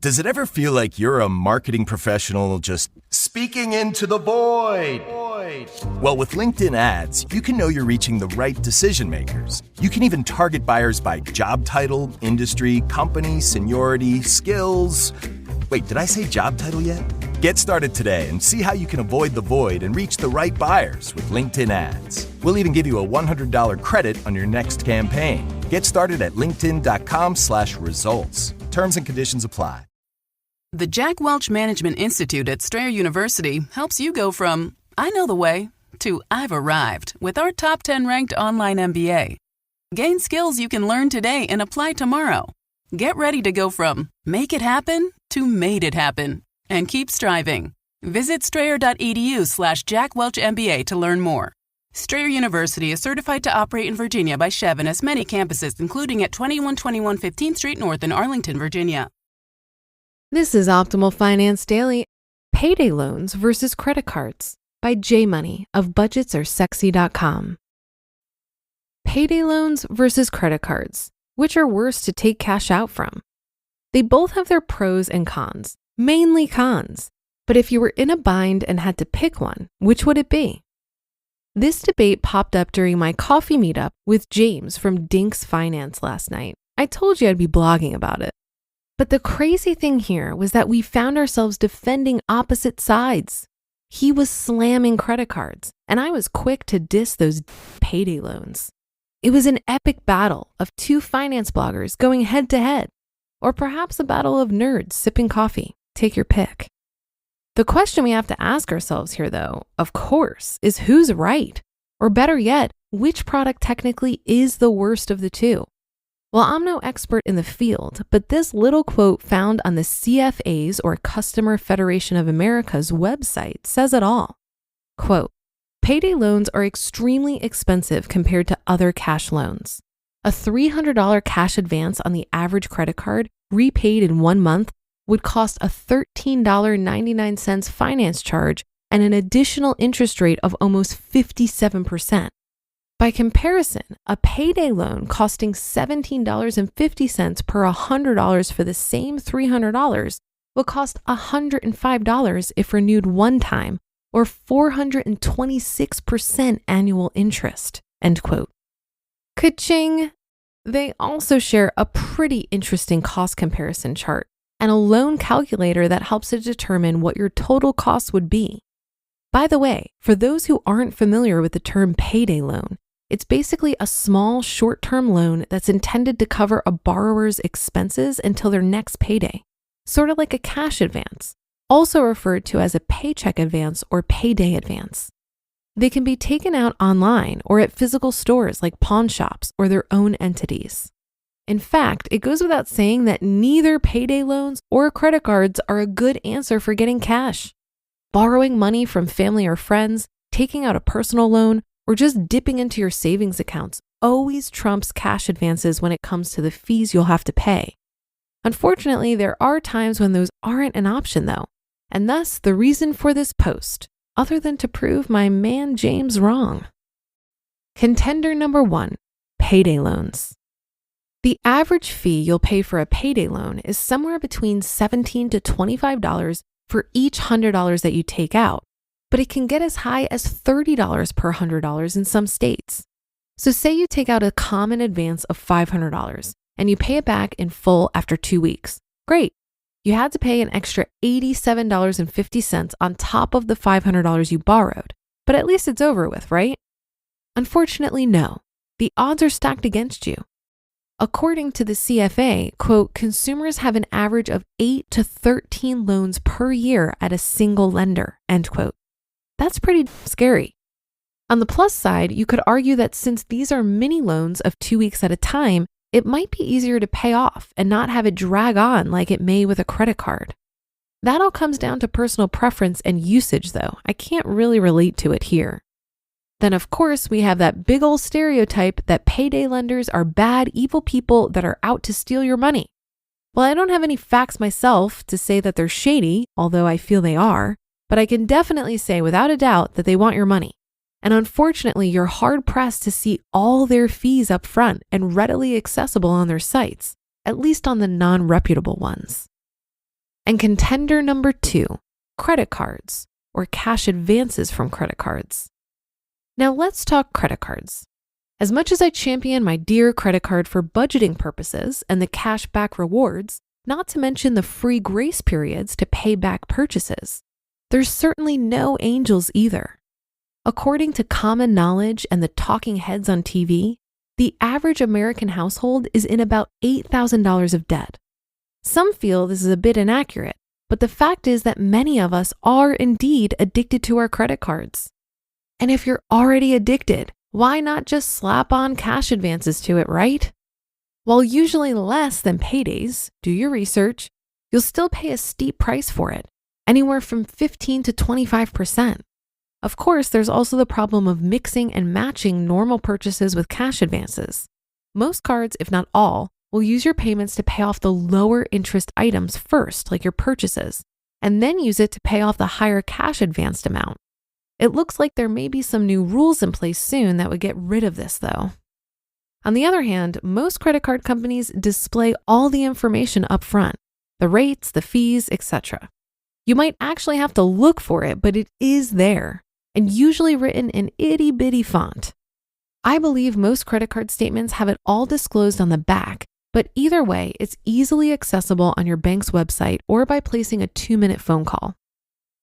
Does it ever feel like you're a marketing professional just speaking into the void? Well, with LinkedIn ads, you can know you're reaching the right decision makers. You can even target buyers by job title, industry, company, seniority, skills. Wait, did I say job title yet? Get started today and see how you can avoid the void and reach the right buyers with LinkedIn ads. We'll even give you a $100 credit on your next campaign. Get started at linkedin.com/results. Terms and conditions apply. The Jack Welch Management Institute at Strayer University helps you go from, I know the way, to I've arrived with our top 10 ranked online MBA. Gain skills you can learn today and apply tomorrow. Get ready to go from make it happen to made it happen. And keep striving. Visit strayer.edu/JackWelchMBA to learn more. Strayer University is certified to operate in Virginia by Chev and has many campuses, including at 2121 15th Street North in Arlington, Virginia. This is Optimal Finance Daily, Payday Loans versus Credit Cards by J.Money of BudgetsAreSexy.com. Payday loans versus credit cards. Which are worse to take cash out from? They both have their pros and cons. Mainly cons. But if you were in a bind and had to pick one, which would it be? This debate popped up during my coffee meetup with James from Dinks Finance last night. I told you I'd be blogging about it. But the crazy thing here was that we found ourselves defending opposite sides. He was slamming credit cards, and I was quick to diss those payday loans. It was an epic battle of two finance bloggers going head to head, or perhaps a battle of nerds sipping coffee. Take your pick. The question we have to ask ourselves here, though, of course, is who's right? Or better yet, which product technically is the worst of the two? Well, I'm no expert in the field, but this little quote found on the CFA's, or Customer Federation of America's, website says it all. Quote, "Payday loans are extremely expensive compared to other cash loans. A $300 cash advance on the average credit card repaid in 1 month would cost a $13.99 finance charge and an additional interest rate of almost 57%. By comparison, a payday loan costing $17.50 per $100 for the same $300 will cost $105 if renewed one time, or 426% annual interest." End quote. Ka-ching! They also share a pretty interesting cost comparison chart and a loan calculator that helps to determine what your total cost would be. By the way, for those who aren't familiar with the term payday loan, it's basically a small short-term loan that's intended to cover a borrower's expenses until their next payday, sort of like a cash advance, also referred to as a paycheck advance or payday advance. They can be taken out online or at physical stores like pawn shops or their own entities. In fact, it goes without saying that neither payday loans or credit cards are a good answer for getting cash. Borrowing money from family or friends, taking out a personal loan, or just dipping into your savings accounts always trumps cash advances when it comes to the fees you'll have to pay. Unfortunately, there are times when those aren't an option though, and thus the reason for this post, other than to prove my man James wrong. Contender number 1, payday loans. The average fee you'll pay for a payday loan is somewhere between $17 to $25 for each $100 that you take out, but it can get as high as $30 per $100 in some states. So say you take out a common advance of $500 and you pay it back in full after 2 weeks. Great. You had to pay an extra $87.50 on top of the $500 you borrowed, but at least it's over with, right? Unfortunately, no. The odds are stacked against you. According to the CFA, quote, consumers have an average of 8 to 13 loans per year at a single lender, end quote. That's pretty scary. On the plus side, you could argue that since these are mini loans of 2 weeks at a time, it might be easier to pay off and not have it drag on like it may with a credit card. That all comes down to personal preference and usage though. I can't really relate to it here. Then of course we have that big old stereotype that payday lenders are bad, evil people that are out to steal your money. Well, I don't have any facts myself to say that they're shady, although I feel they are, but I can definitely say without a doubt that they want your money. And unfortunately, you're hard-pressed to see all their fees up front and readily accessible on their sites, at least on the non-reputable ones. And contender number 2, credit cards or cash advances from credit cards. Now let's talk credit cards. As much as I champion my dear credit card for budgeting purposes and the cash back rewards, not to mention the free grace periods to pay back purchases, there's certainly no angels either. According to common knowledge and the talking heads on TV, the average American household is in about $8,000 of debt. Some feel this is a bit inaccurate, but the fact is that many of us are indeed addicted to our credit cards. And if you're already addicted, why not just slap on cash advances to it, right? While usually less than Payday's, do your research, you'll still pay a steep price for it, anywhere from 15 to 25%. Of course, there's also the problem of mixing and matching normal purchases with cash advances. Most cards, if not all, will use your payments to pay off the lower interest items first, like your purchases, and then use it to pay off the higher cash advanced amount. It looks like there may be some new rules in place soon that would get rid of this, though. On the other hand, most credit card companies display all the information up front, the rates, the fees, etc. You might actually have to look for it, but it is there, and usually written in itty-bitty font. I believe most credit card statements have it all disclosed on the back, but either way, it's easily accessible on your bank's website or by placing a 2-minute phone call.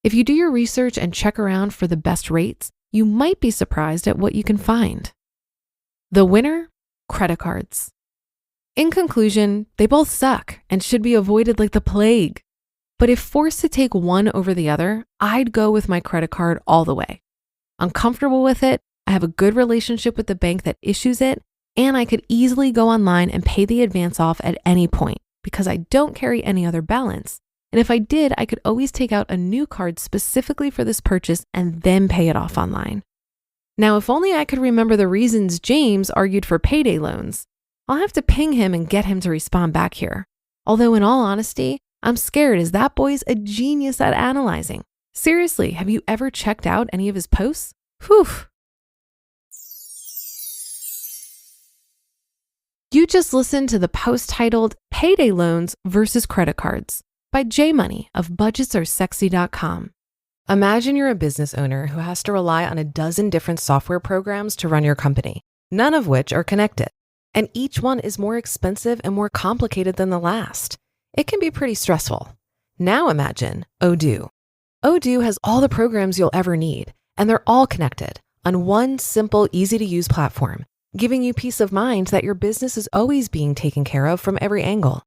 If you do your research and check around for the best rates, you might be surprised at what you can find. The winner? Credit cards. In conclusion, they both suck and should be avoided like the plague. But if forced to take one over the other, I'd go with my credit card all the way. I'm comfortable with it, I have a good relationship with the bank that issues it, and I could easily go online and pay the advance off at any point because I don't carry any other balance. And if I did, I could always take out a new card specifically for this purchase and then pay it off online. Now, if only I could remember the reasons James argued for payday loans. I'll have to ping him and get him to respond back here. Although in all honesty, I'm scared as that boy's a genius at analyzing. Seriously, have you ever checked out any of his posts? Whew. You just listened to the post titled Payday Loans versus Credit Cards by J.Money of budgetsaresexy.com. Imagine you're a business owner who has to rely on a dozen different software programs to run your company, none of which are connected. And each one is more expensive and more complicated than the last. It can be pretty stressful. Now imagine Odoo. Odoo has all the programs you'll ever need, and they're all connected on one simple, easy-to-use platform, giving you peace of mind that your business is always being taken care of from every angle.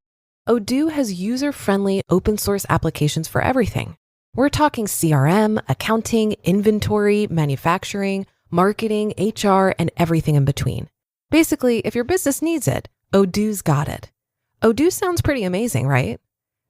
Odoo has user-friendly, open-source applications for everything. We're talking CRM, accounting, inventory, manufacturing, marketing, HR, and everything in between. Basically, if your business needs it, Odoo's got it. Odoo sounds pretty amazing, right?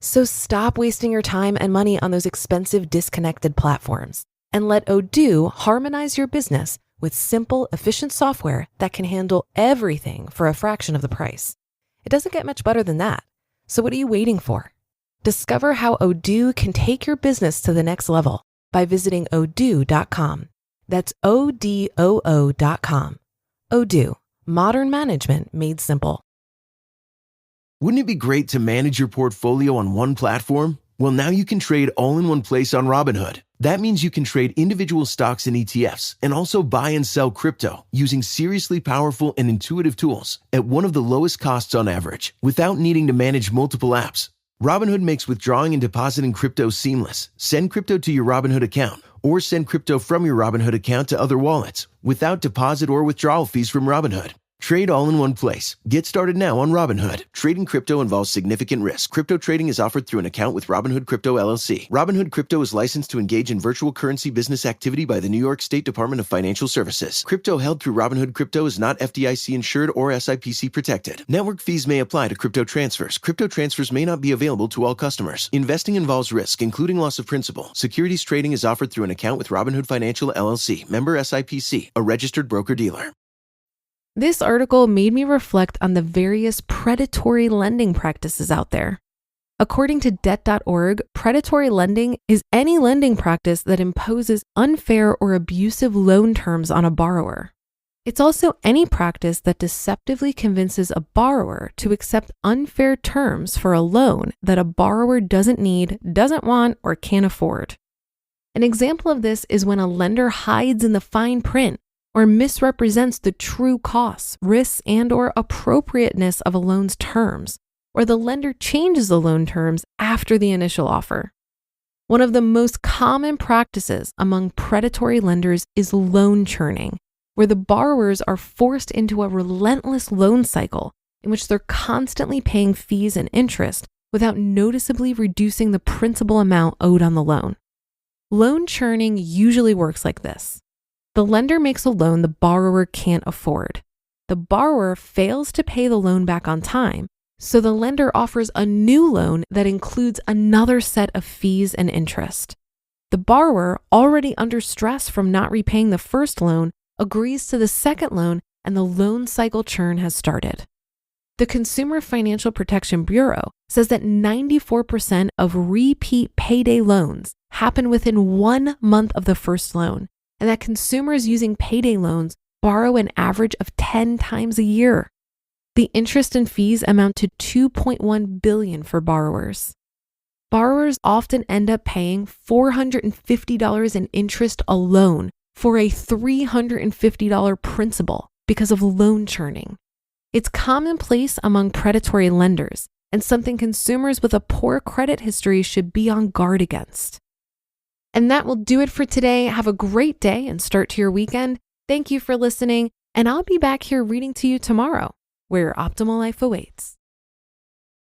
So stop wasting your time and money on those expensive, disconnected platforms and let Odoo harmonize your business with simple, efficient software that can handle everything for a fraction of the price. It doesn't get much better than that. So what are you waiting for? Discover how Odoo can take your business to the next level by visiting odoo.com. That's ODOO.com. Odoo, modern management made simple. Wouldn't it be great to manage your portfolio on one platform? Well, now you can trade all in one place on Robinhood. That means you can trade individual stocks and ETFs and also buy and sell crypto using seriously powerful and intuitive tools at one of the lowest costs on average without needing to manage multiple apps. Robinhood makes withdrawing and depositing crypto seamless. Send crypto to your Robinhood account or send crypto from your Robinhood account to other wallets without deposit or withdrawal fees from Robinhood. Trade all in one place. Get started now on Robinhood. Trading crypto involves significant risk. Crypto trading is offered through an account with Robinhood Crypto LLC. Robinhood Crypto is licensed to engage in virtual currency business activity by the New York State Department of Financial Services. Crypto held through Robinhood Crypto is not FDIC insured or SIPC protected. Network fees may apply to crypto transfers. Crypto transfers may not be available to all customers. Investing involves risk, including loss of principal. Securities trading is offered through an account with Robinhood Financial LLC, member SIPC, a registered broker-dealer. This article made me reflect on the various predatory lending practices out there. According to debt.org, predatory lending is any lending practice that imposes unfair or abusive loan terms on a borrower. It's also any practice that deceptively convinces a borrower to accept unfair terms for a loan that a borrower doesn't need, doesn't want, or can't afford. An example of this is when a lender hides in the fine print or misrepresents the true costs, risks, and/or appropriateness of a loan's terms, or the lender changes the loan terms after the initial offer. One of the most common practices among predatory lenders is loan churning, where the borrowers are forced into a relentless loan cycle in which they're constantly paying fees and interest without noticeably reducing the principal amount owed on the loan. Loan churning usually works like this. The lender makes a loan the borrower can't afford. The borrower fails to pay the loan back on time, so the lender offers a new loan that includes another set of fees and interest. The borrower, already under stress from not repaying the first loan, agrees to the second loan, and the loan cycle churn has started. The Consumer Financial Protection Bureau says that 94% of repeat payday loans happen within 1 month of the first loan, and that consumers using payday loans borrow an average of 10 times a year. The interest and fees amount to $2.1 billion for borrowers. Borrowers often end up paying $450 in interest alone for a $350 principal because of loan churning. It's commonplace among predatory lenders and something consumers with a poor credit history should be on guard against. And that will do it for today. Have a great day and start to your weekend. Thank you for listening, and I'll be back here reading to you tomorrow, where your optimal life awaits.